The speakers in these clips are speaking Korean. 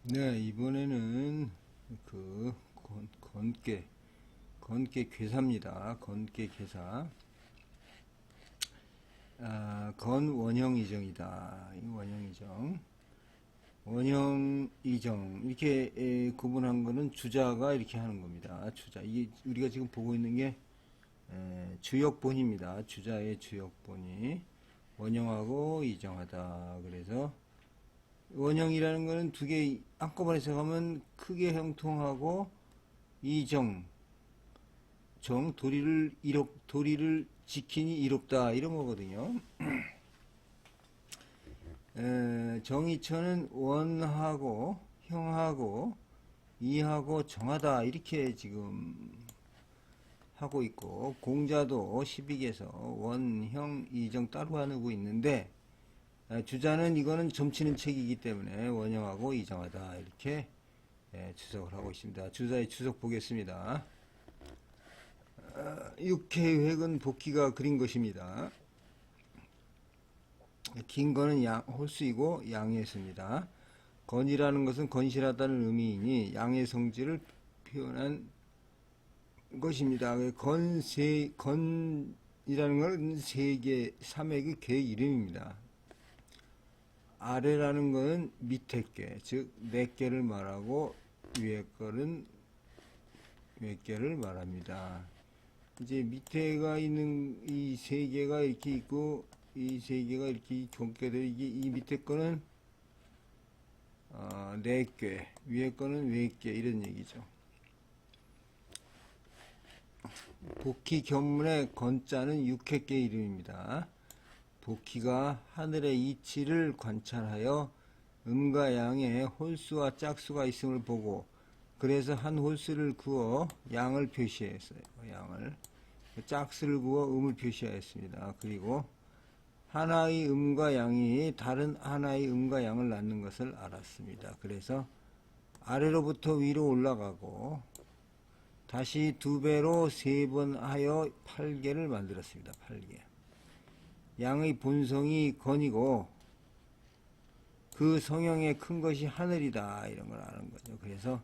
네, 이번에는 그 건깨 괴사입니다. 건깨 괴사. 건원형 이정이다. 이 원형 이정. 원형 이정. 이렇게 구분한 거는 주자가 이렇게 하는 겁니다. 주자. 이게 우리가 지금 보고 있는 게 주역본입니다. 주자의 주역본이 원형하고 이정하다. 그래서 원형이라는 거는 두 개 한꺼번에 생각하면 크게 형통하고 이정, 도리를 지키니 이롭다 이런 거거든요. 정의처는 원하고 형하고 이하고 정하다 이렇게 지금 하고 있고, 공자도 12개에서 원, 형, 이정 따로 하고 있는데, 주자는 이거는 점치는 책이기 때문에 원형하고 이정하다 이렇게 추석을 하고 있습니다. 주자의 추석 보겠습니다. 육해획은 복희가 그린 것입니다. 긴 거는 홀수이고 양해수입니다. 건이라는 것은 건실하다는 의미이니 양의 성질을 표현한 것입니다. 건이라는 것은 세계, 삼액의 개 이름입니다. 아래라는 것은 밑에 개, 즉, 네 개를 말하고, 위에 거는 몇 개를 말합니다. 이제 밑에가 있는 이 세 개가 이렇게 있고, 이 세 개가 이렇게 경계되어, 이 밑에 거는, 네 개, 위에 거는 몇 개, 이런 얘기죠. 복희 견문의 건자는 육해계 이름입니다. 복희가 하늘의 이치를 관찰하여 음과 양에 홀수와 짝수가 있음을 보고, 그래서 한 홀수를 구어 양을 표시했어요. 양을. 짝수를 구어 음을 표시하였습니다. 그리고 하나의 음과 양이 다른 하나의 음과 양을 낳는 것을 알았습니다. 그래서 아래로부터 위로 올라가고 다시 두 배로 세 번 하여 8개를 만들었습니다. 8개. 양의 본성이 건이고 그 성형의 큰 것이 하늘이다 이런 걸 아는 거죠. 그래서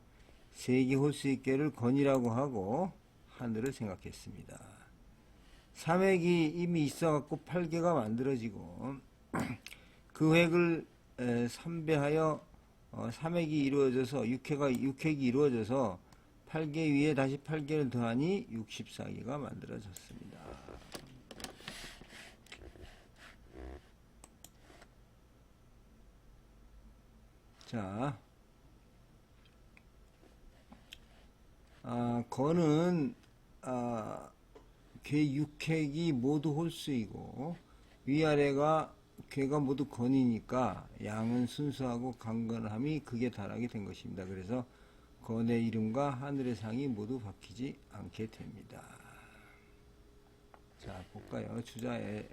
세기 홀수 있게를 건이라고 하고 하늘을 생각했습니다. 삼획이 이미 있어갖고 8개가 만들어지고 그 획을 3배하여 삼획이 이루어져서 육획이 이루어져서 8개 위에 다시 8개를 더하니 64개가 만들어졌습니다. 자, 건은 개 육획이 모두 홀수이고 위아래가 괴가 모두 건이니까 양은 순수하고 강건함이 극에 달하게 된 것입니다. 그래서 건의 이름과 하늘의 상이 모두 바뀌지 않게 됩니다. 자, 볼까요? 주자의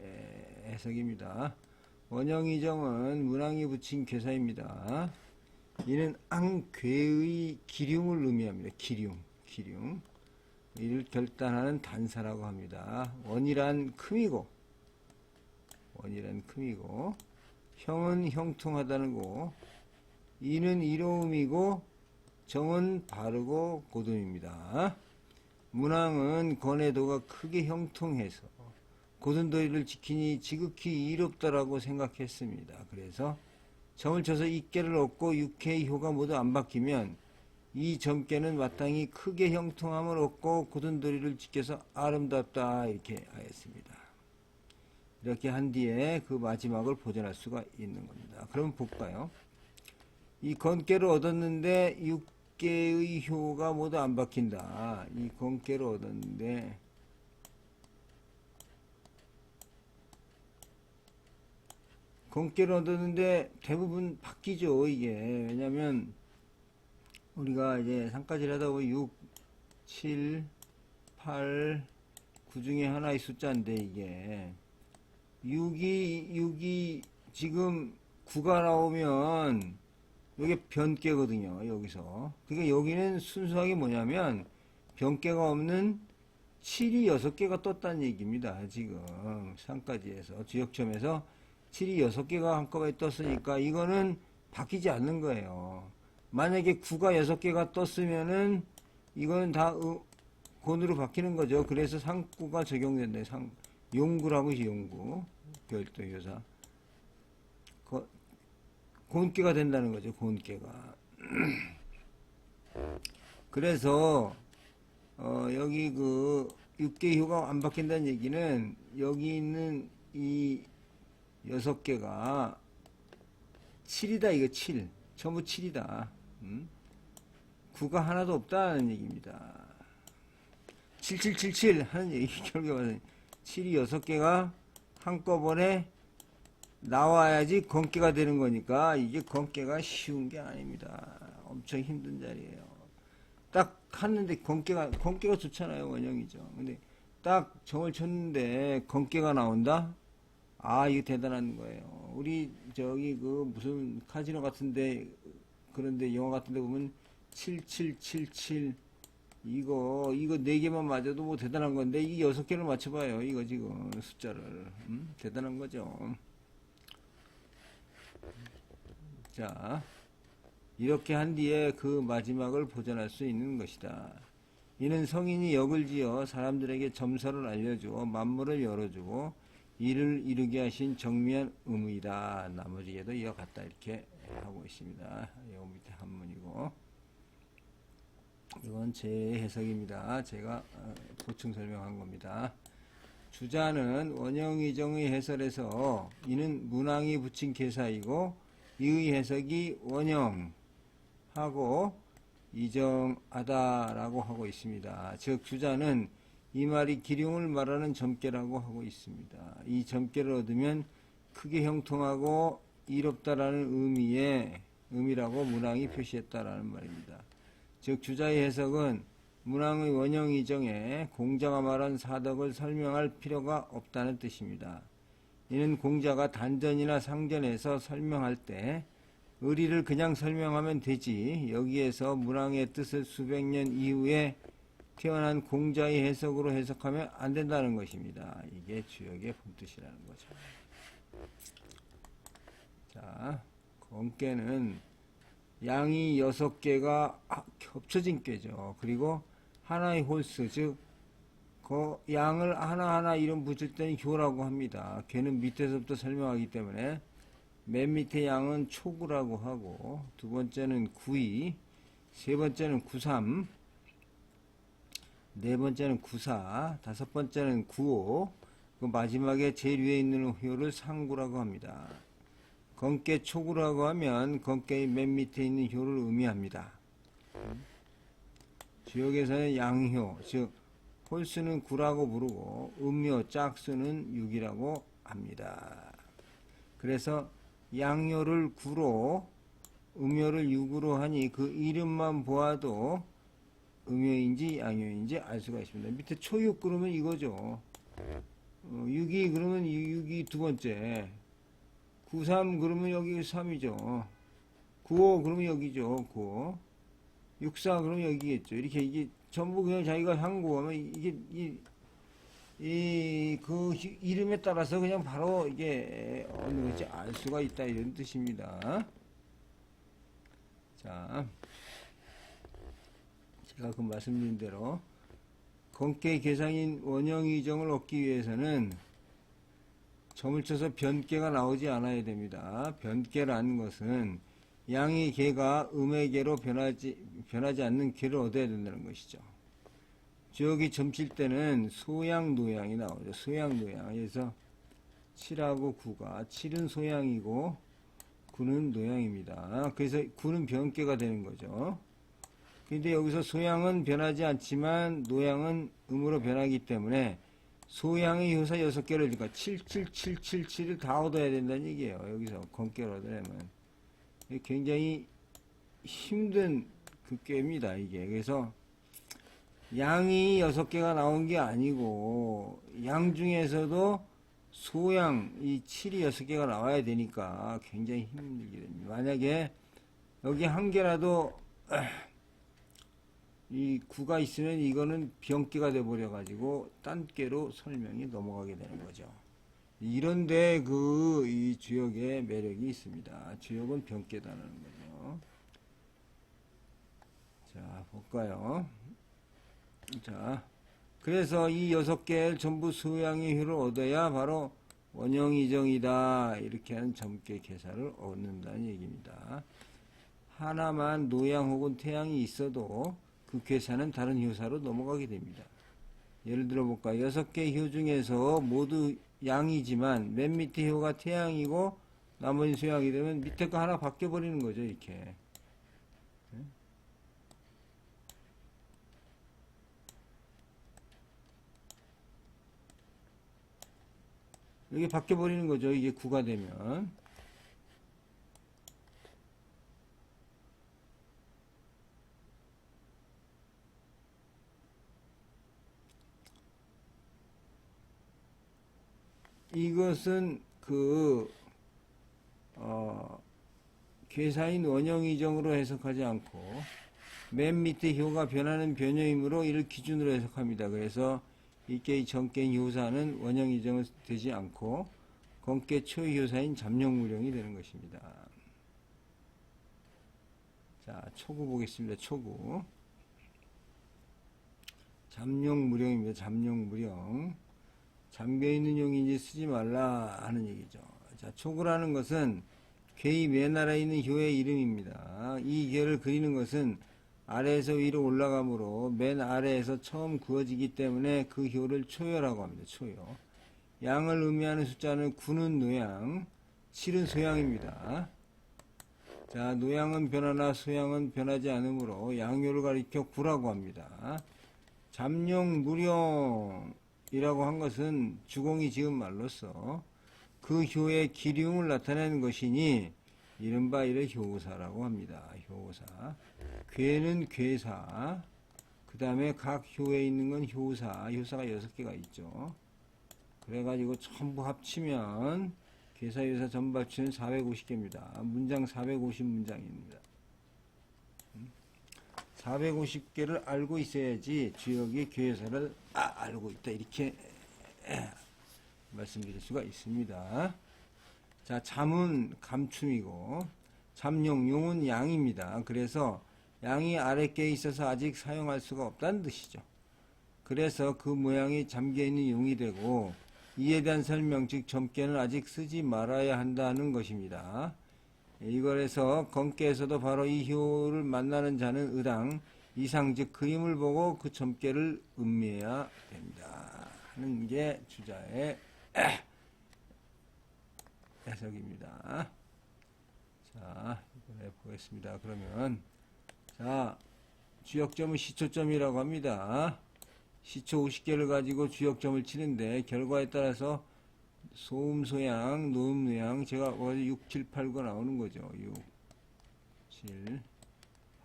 해석입니다. 원형이정은 문항이 붙인 괴사입니다. 이는 앙괴의 기륭을 의미합니다. 기륭. 이를 결단하는 단사라고 합니다. 원이란 큼이고, 형은 형통하다는 거, 이는 이로움이고, 정은 바르고 고듬입니다. 문항은 건해도가 크게 형통해서 고든도리를 지키니 지극히 이롭다라고 생각했습니다. 그래서 점을 쳐서 이깨를 얻고 육해의 효가 모두 안 바뀌면 이 점괘는 마땅히 크게 형통함을 얻고 고든도리를 지켜서 아름답다 이렇게 하였습니다. 이렇게 한 뒤에 그 마지막을 보존할 수가 있는 겁니다. 그럼 볼까요? 이 건깨를 얻었는데 6개의 효가 모두 안 바뀐다. 이 건깨를 얻었는데 대부분 바뀌죠. 이게 왜냐면 우리가 이제 상가지를 하다 보면 6, 7, 8, 9 중에 하나의 숫자인데 이게 6이 지금 9가 나오면 이게 변깨거든요. 여기서. 그러니까 여기는 순수하게 뭐냐면 변깨가 없는 7이 6개가 떴다는 얘기입니다. 지금 상가지에서 주역점에서 7이 6개가 한꺼번에 떴으니까 이거는 바뀌지 않는 거예요. 만약에 구가 6개가 떴으면은 이거는 다 곤으로 바뀌는 거죠. 그래서 상구가 적용된다. 용구라고 있지, 용구. 별도 효사. 곤깨가 된다는 거죠, 곤깨가. 그래서, 여기 그, 육계효가 안 바뀐다는 얘기는, 여기 있는 이 6개가 7이다, 이거 7. 전부 7이다. 9가 하나도 없다는 얘기입니다. 7777 하는 얘기, 결국은 7이 6개가 한꺼번에 나와야지 건깨가 되는 거니까 이게 건깨가 쉬운 게 아닙니다. 엄청 힘든 자리예요. 딱 하는데 건깨가 좋잖아요. 원형이죠. 근데 딱 점을 쳤는데 건깨가 나온다? 아, 이거 대단한 거예요. 우리 저기 그 무슨 카지노 같은데 그런데 영화 같은데 보면 7777 이거 4개만 맞아도 뭐 대단한 건데 이 6개를 맞춰봐요. 이거 지금 숫자를 대단한 거죠. 자, 이렇게 한 뒤에 그 마지막을 보존할 수 있는 것이다. 이는 성인이 역을 지어 사람들에게 점서를 알려주어 만물을 열어주고 이를 이루게 하신 정미한 의무이다. 나머지에도 이어갔다 이렇게 하고 있습니다. 요 밑에 한문이고 이건 제 해석입니다. 제가 보충 설명한 겁니다. 주자는 원형의정의 해설에서 이는 문항이 붙인 개사이고 이의 해석이 원형하고 이정하다라고 하고 있습니다. 즉 주자는 이 말이 기륭을 말하는 점괘라고 하고 있습니다. 이 점괘를 얻으면 크게 형통하고 이롭다라는 의미라고 문항이 표시했다라는 말입니다. 즉 주자의 해석은 문항의 원형 이정에 공자가 말한 사덕을 설명할 필요가 없다는 뜻입니다. 이는 공자가 단전이나 상전에서 설명할 때 의리를 그냥 설명하면 되지 여기에서 문항의 뜻을 수백 년 이후에 태어난 공자의 해석으로 해석하면 안 된다는 것입니다. 이게 주역의 본뜻이라는 거죠. 자, 건깨는 양이 6개가 겹쳐진 꾀죠. 그리고 하나의 홀수, 즉, 그 양을 하나하나 이름 붙일 때는 교라고 합니다. 걔는 밑에서부터 설명하기 때문에 맨 밑에 양은 초구라고 하고 두 번째는 구이, 세 번째는 구삼, 네 번째는 구사, 다섯 번째는 구오, 그 마지막에 제일 위에 있는 효를 상구라고 합니다. 건깨 초구라고 하면 건깨의 맨 밑에 있는 효를 의미합니다. 주역에서는 양효, 즉 홀수는 9라고 부르고 음효, 짝수는 6이라고 합니다. 그래서 양효를 9로 음효를 6으로 하니 그 이름만 보아도 음효인지 양효인지 알 수가 있습니다. 밑에 초육 그러면 이거죠. 6이 그러면 6이 두 번째, 93 그러면 여기 3이죠. 95 그러면 여기죠. 95. 64 그러면 여기겠죠. 이렇게 이게 전부 그냥 자기가 한 거면 이게 그 이름에 따라서 그냥 바로 이게 어느 건지 알 수가 있다 이런 뜻입니다. 자, 제가 그 말씀드린 대로 건깨 개상인 원형이정을 얻기 위해서는 점을 쳐서 변깨가 나오지 않아야 됩니다. 변깨라는 것은 양의 개가 음의 개로 변하지 않는 개를 얻어야 된다는 것이죠. 주역이 점칠 때는 소양, 노양이 나오죠. 소양, 노양. 그래서 7하고 9가 7은 소양이고 9는 노양입니다. 그래서 9는 변깨가 되는 거죠. 근데 여기서 소양은 변하지 않지만 노양은 음으로 변하기 때문에 소양의 효사 6개를 그러니까 77777을 다 얻어야 된다는 얘기예요. 여기서 건깨를 얻으려면. 굉장히 힘든 그 꾀입니다, 이게. 그래서 양이 6개가 나온 게 아니고 양 중에서도 소양 이 7이 6개가 나와야 되니까 굉장히 힘들게 됩니다. 만약에 여기 한 개라도 이 9가 있으면 이거는 병깨가 돼버려 가지고 딴 깨로 설명이 넘어가게 되는 거죠. 이런데 이 주역의 매력이 있습니다. 주역은 병깨다라는 거죠. 볼까요? 자, 그래서 이 6개를 전부 소양의 효를 얻어야 바로 원형이정이다. 이렇게 하는 점괘 계사를 얻는다는 얘기입니다. 하나만 노양 혹은 태양이 있어도 그 계사는 다른 효사로 넘어가게 됩니다. 예를 들어 볼까요? 6개 효 중에서 모두 양이지만 맨 밑에 효가 태양이고 나머지 소양이 되면 밑에 거 하나 바뀌어 버리는 거죠. 이렇게. 이게 바뀌어 버리는 거죠. 이게 9가 되면. 이것은 계사인 원형이정으로 해석하지 않고 맨 밑에 효가 변하는 변효이므로 이를 기준으로 해석합니다. 그래서 이게 정계인 효사는 원형이정은 되지 않고 건계 초효사인 잠룡무령이 되는 것입니다. 자, 초구 보겠습니다. 초구. 잠룡무령입니다. 잠룡무령. 잠겨있는 용인지 쓰지 말라 하는 얘기죠. 자, 초구라는 것은 괴의 맨 아래에 있는 효의 이름입니다. 이 괴를 그리는 것은 아래에서 위로 올라가므로 맨 아래에서 처음 그어지기 때문에 그 효를 초효라고 합니다. 초효. 양을 의미하는 숫자는 9는 노양, 7은 소양입니다. 자, 노양은 변하나 소양은 변하지 않으므로 양효를 가리켜 9라고 합니다. 잠룡무령이라고 한 것은 주공이 지은 말로서 그 효의 기륭을 나타내는 것이니 이른바 이를 효사라고 합니다. 효사. 괴는 괴사. 그 다음에 각 효에 있는 건 효사. 효사가 6개가 있죠. 그래가지고 전부 합치면 괴사, 효사 전부 합치면 450개입니다. 문장 450문장입니다. 450개를 알고 있어야지 주역의 괴사를 알고 있다. 이렇게 말씀드릴 수가 있습니다. 자, 잠은 감춤이고 잠용, 용은 양입니다. 그래서 양이 아랫께에 있어서 아직 사용할 수가 없다는 뜻이죠. 그래서 그 모양이 잠겨있는 용이 되고 이에 대한 설명, 즉 점괘는 아직 쓰지 말아야 한다는 것입니다. 이걸에서 건께에서도 바로 이 효를 만나는 자는 의당 이상, 즉 그림을 보고 그 점괘를 음미해야 됩니다 하는 게 주자의 해석입니다. 자, 이번에 보겠습니다. 그러면 자, 주역점은 시초점이라고 합니다. 시초 50개를 가지고 주역점을 치는데 결과에 따라서 소음, 소양, 노음, 노양 제가 6, 7, 8, 9가 나오는 거죠. 6, 7,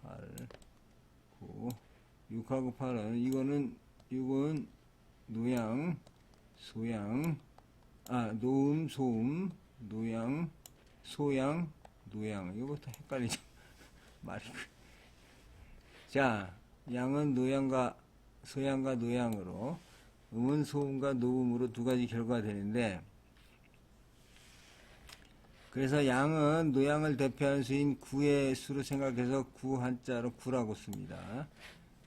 8, 9 6하고 8은 이거는 6은 노양, 소양, 노음, 소음, 노양, 소양, 노양. 이거부터 헷갈리죠. 말이. 자, 양은 노양과 소양과 노양으로, 음은 소음과 노음으로 두 가지 결과가 되는데, 그래서 양은 노양을 대표하는 수인 구의 수로 생각해서 구 한자로 구라고 씁니다.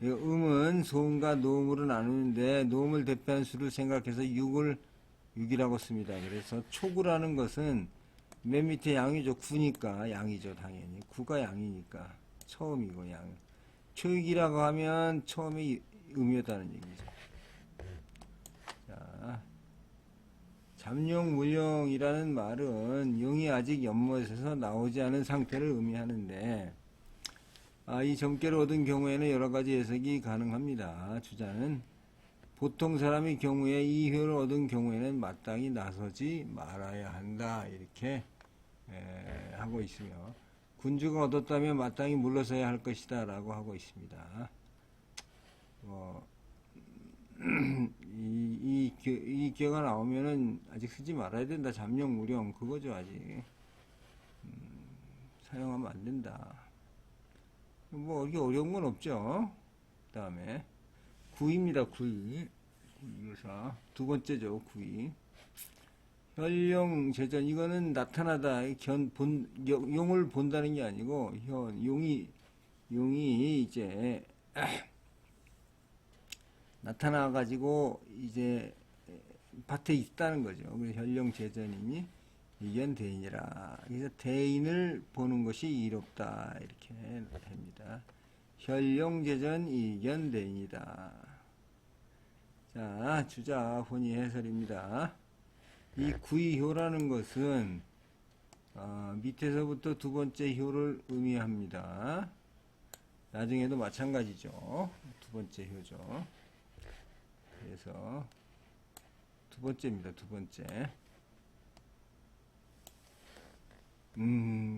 음은 소음과 노음으로 나누는데 노음을 대표하는 수를 생각해서 6이라고 씁니다. 그래서 초구라는 것은 맨 밑에 양이죠. 9니까 양이죠. 당연히. 9가 양이니까 처음이고 양. 초육이라고 하면 처음이 음이었다는 얘기죠. 자, 잠룡무령이라는 말은 용이 아직 연못에서 나오지 않은 상태를 의미하는데 이 점괘를 얻은 경우에는 여러 가지 해석이 가능합니다. 주자는 보통 사람의 경우에 이 효를 얻은 경우에는 마땅히 나서지 말아야 한다. 이렇게 하고 있으며 군주가 얻었다면 마땅히 물러서야 할 것이다. 라고 하고 있습니다. 이 기회가 나오면은 아직 쓰지 말아야 된다. 잠룡무령. 그거죠, 아직. 사용하면 안 된다. 뭐, 이게 어려운 건 없죠. 그 다음에, 구입니다, 구이. 구이교사. 두 번째죠, 구이. 현령 제전. 이거는 나타나다. 용을 본다는 게 아니고, 용이 이제, 나타나가지고 이제 밭에 있다는 거죠. 그래서 현령제전이니 이견대인이라. 그래서 대인을 보는 것이 이롭다 이렇게 됩니다. 현령제전 이견대인이다. 자, 주자 혼이 해설입니다. 이 구이효라는 것은 밑에서부터 두 번째 효를 의미합니다. 나중에도 마찬가지죠. 두 번째 효죠. 그래서 두 번째입니다. 두 번째.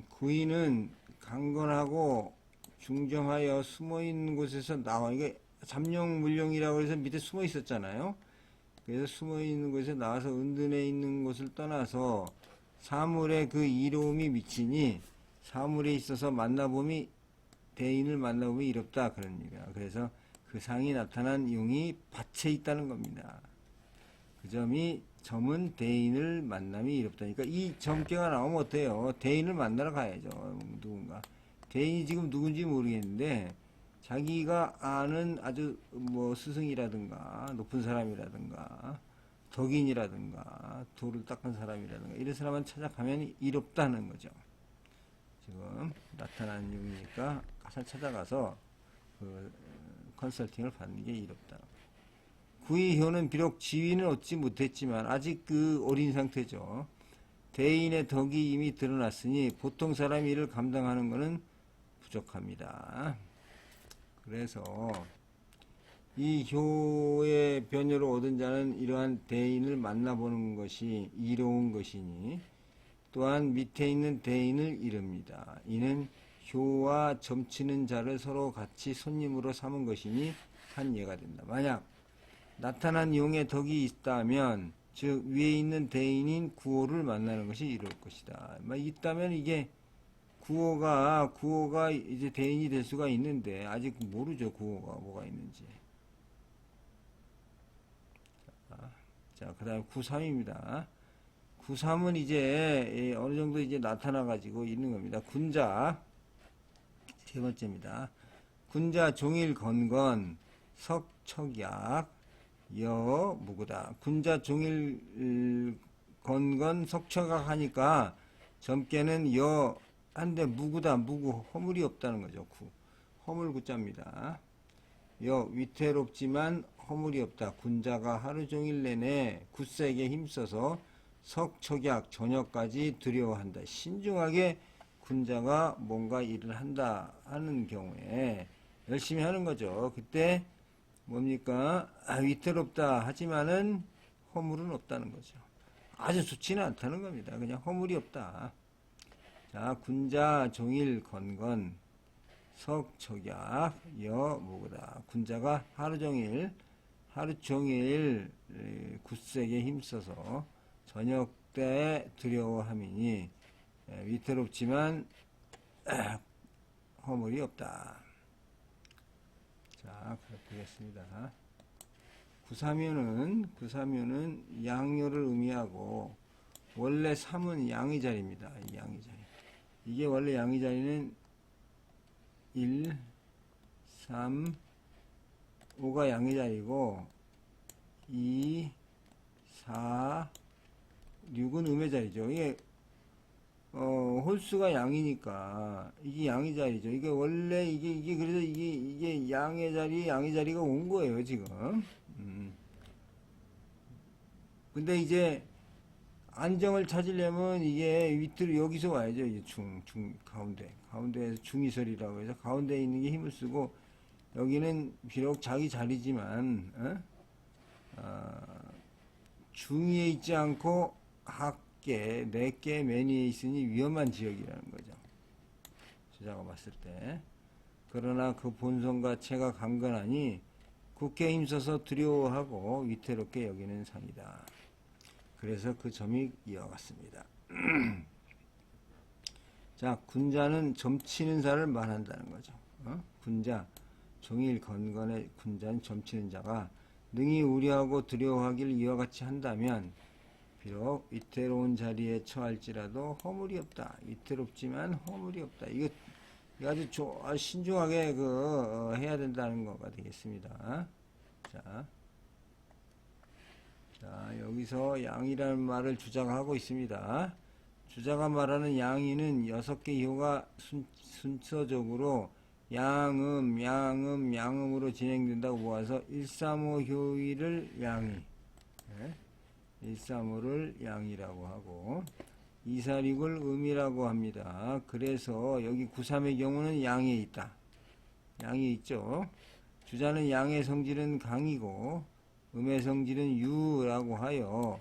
구이는 강건하고 중정하여 숨어있는 곳에서 나와. 이게 잠룡물룡이라고 해서 밑에 숨어 있었잖아요. 그래서 숨어있는 곳에 나와서 은둔해 있는 곳을 떠나서 사물에 그 이로움이 미치니 사물에 있어서 만나봄이 대인을 만나보면 이롭다 그런 얘기야. 그래서 그 상이 나타난 용이 밭에 있다는 겁니다. 그 점은 대인을 만남이 이롭다니까. 이 점괘가 나오면 어때요? 대인을 만나러 가야죠. 누군가. 대인이 지금 누군지 모르겠는데 자기가 아는 아주 뭐 스승이라든가 높은 사람이라든가 덕인이라든가 도를 닦은 사람이라든가 이런 사람만 찾아가면 이롭다는 거죠. 지금 나타난 용이니까 가서 찾아가서 그 컨설팅을 받는 게 이롭다. 구이효는 비록 지위는 얻지 못했지만 아직 그 어린 상태죠. 대인의 덕이 이미 드러났으니 보통 사람이 이를 감당하는 것은 부족합니다. 그래서 이 효의 변효를 얻은 자는 이러한 대인을 만나보는 것이 이로운 것이니 또한 밑에 있는 대인을 이릅니다. 이는 효와 점치는 자를 서로 같이 손님으로 삼은 것이니 한 예가 된다. 만약 나타난 용의 덕이 있다면 즉 위에 있는 대인인 구호를 만나는 것이 이로울 것이다. 있다면 이게 구호가 이제 대인이 될 수가 있는데 아직 모르죠. 구호가 뭐가 있는지. 자, 그 다음에 9.3입니다. 9.3은 이제 어느 정도 이제 나타나 가지고 있는 겁니다. 군자 세 번째입니다. 군자 종일 건건 석척약 여 무구다. 군자 종일 건건 석척약 하니까 점괘는 여 한데 무구다. 무구 허물이 없다는 거죠. 허물 구자입니다. 여 위태롭지만 허물이 없다. 군자가 하루 종일 내내 굳세게 힘써서 석척약 저녁까지 두려워한다. 신중하게 군자가 뭔가 일을 한다 하는 경우에 열심히 하는 거죠. 그때 뭡니까? 위태롭다 하지만은 허물은 없다는 거죠. 아주 좋지는 않다는 겁니다. 그냥 허물이 없다. 자, 군자 종일 건건 석척약 여 무구다. 군자가 하루 종일 굳세게 힘써서 저녁 때 두려워함이니 위태롭지만 허물이 없다. 자, 그렇게 되겠습니다. 구사묘는 양요를 의미하고 원래 3은 양의 자리입니다. 양의 자리. 이게 원래 양의 자리는 1, 3, 5가 양의 자리고 2, 4, 6은 음의 자리죠. 이게 홀수가 양이니까 이게 양의 자리죠. 이게 원래 이게 그래서 이게 양의 자리가 온 거예요, 지금. 근데 이제 안정을 찾으려면 이게 위트로 여기서 와야죠. 이제 가운데에서 중이설이라고 해서 가운데에 있는 게 힘을 쓰고 여기는 비록 자기 자리지만 중위에 있지 않고 학계, 내계, 매니에 있으니 위험한 지역이라는 거죠. 저자가 봤을 때. 그러나 그 본성과 체가 강건하니 굳게 힘써서 두려워하고 위태롭게 여기는 상이다. 그래서 그 점이 이어갔습니다. 자, 군자는 점치는 자를 말한다는 거죠. 군자, 종일 건건의 군자는 점치는 자가 능히 우려하고 두려워하기를 이와 같이 한다면 비록 위태로운 자리에 처할지라도 허물이 없다. 위태롭지만 허물이 없다. 이거 아주 신중하게 해야 된다는 거가 되겠습니다. 자, 여기서 양이라는 말을 주자가 하고 있습니다. 주자가 말하는 양이는 6개 기호가 순서적으로 양음으로 진행된다고 모아서 135 효의를 양이, 135를 양이라고 하고 246을 음이라고 합니다. 그래서 여기 93의 경우는 양에 있다. 양이 있죠. 주자는 양의 성질은 강이고 음의 성질은 유라고 하여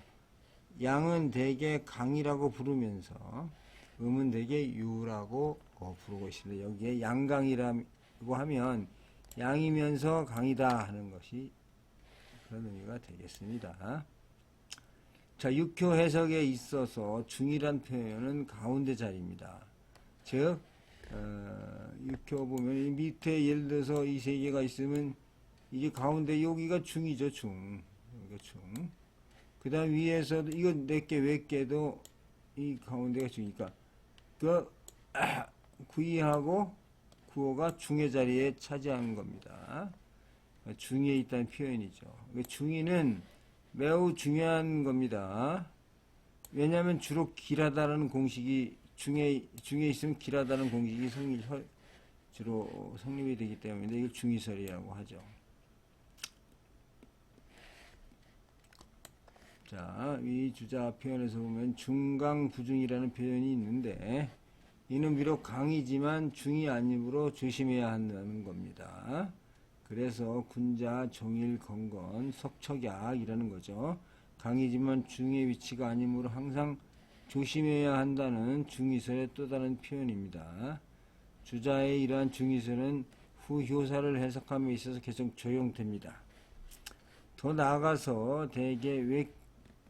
양은 대개 강이라고 부르면서 음은 대개 유라고 부르고 있습니다. 여기에 양강이라고 하면 양이면서 강이다 하는 것이 그런 의미가 되겠습니다. 자, 육효 해석에 있어서 중이란 표현은 가운데 자리입니다. 즉, 육효 보면 밑에 예를 들어서 이 세 개가 있으면 이게 가운데 여기가 중이죠, 중. 여기가 중. 그 다음 위에서도 이거 4개, 외개도 이 가운데가 중이니까 구이하고 구호가 중의 자리에 차지하는 겁니다. 중에 있다는 표현이죠. 중의는 매우 중요한 겁니다. 왜냐하면 주로 길하다는 공식이 중에 있으면 길하다는 공식이 주로 성립이 되기 때문에 이걸 중의설이라고 하죠. 자, 이 주자 표현에서 보면 중강부중이라는 표현이 있는데 이는 비록 강이지만 중이 아니므로 조심해야 한다는 겁니다. 그래서 군자, 종일, 건건, 석척약 이라는 거죠. 강이지만 중의 위치가 아니므로 항상 조심해야 한다는 중의설의 또 다른 표현입니다. 주자의 이러한 중의설은 후 효사를 해석함에 있어서 계속 적용됩니다. 더 나아가서 대개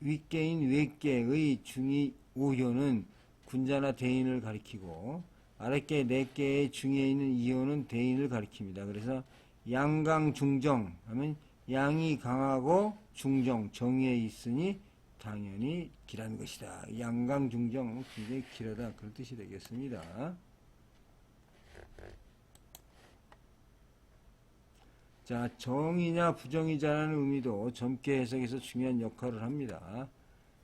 윗개인 외개의 중의 5효는 군자나 대인을 가리키고 아랫개 4개의 중에 있는 2효는 대인을 가리킵니다. 그래서 양강 중정 하면 양이 강하고 중정 정의에 있으니 당연히 길한 것이다. 양강 중정 굉장히 길하다 그런 뜻이 되겠습니다. 자, 정이냐 부정이자라는 의미도 점괘 해석에서 중요한 역할을 합니다.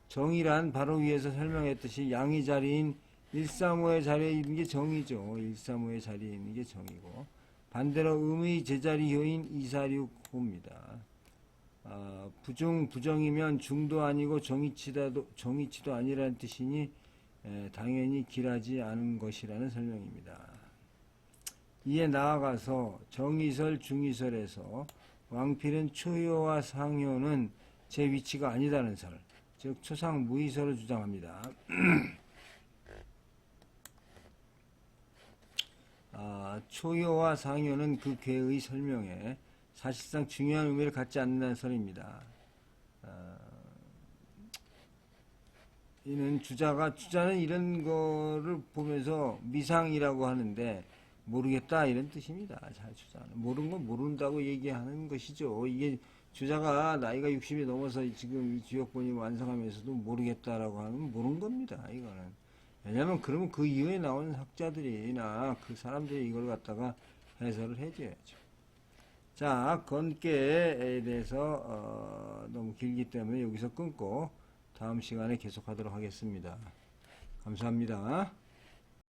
정이란 바로 위에서 설명했듯이 양이 자리인 135의 자리에 있는 게 정이죠. 135의 자리에 있는 게 정이고 반대로 음의 제자리효인 246호입니다. 부정이면 중도 아니고 정이치도 아니라는 뜻이니 당연히 길하지 않은 것이라는 설명입니다. 이에 나아가서 정의설, 중의설에서 왕필은 초효와 상효는 제 위치가 아니다는 설, 즉 초상무의설을 주장합니다. 초효와 상효는 그 괴의 설명에 사실상 중요한 의미를 갖지 않는다는 설입니다. 이는 주자는 이런 거를 보면서 미상이라고 하는데 모르겠다 이런 뜻입니다. 주자는 모르는 건 모른다고 얘기하는 것이죠. 이게 주자가 나이가 60이 넘어서 지금 이 주역본이 완성하면서도 모르겠다라고 하면 모르는 겁니다. 이거는 왜냐하면 그러면 그 이후에 나오는 학자들이나 그 사람들이 이걸 갖다가 해설을 해줘야죠. 자, 건께에 대해서 너무 길기 때문에 여기서 끊고 다음 시간에 계속하도록 하겠습니다. 감사합니다.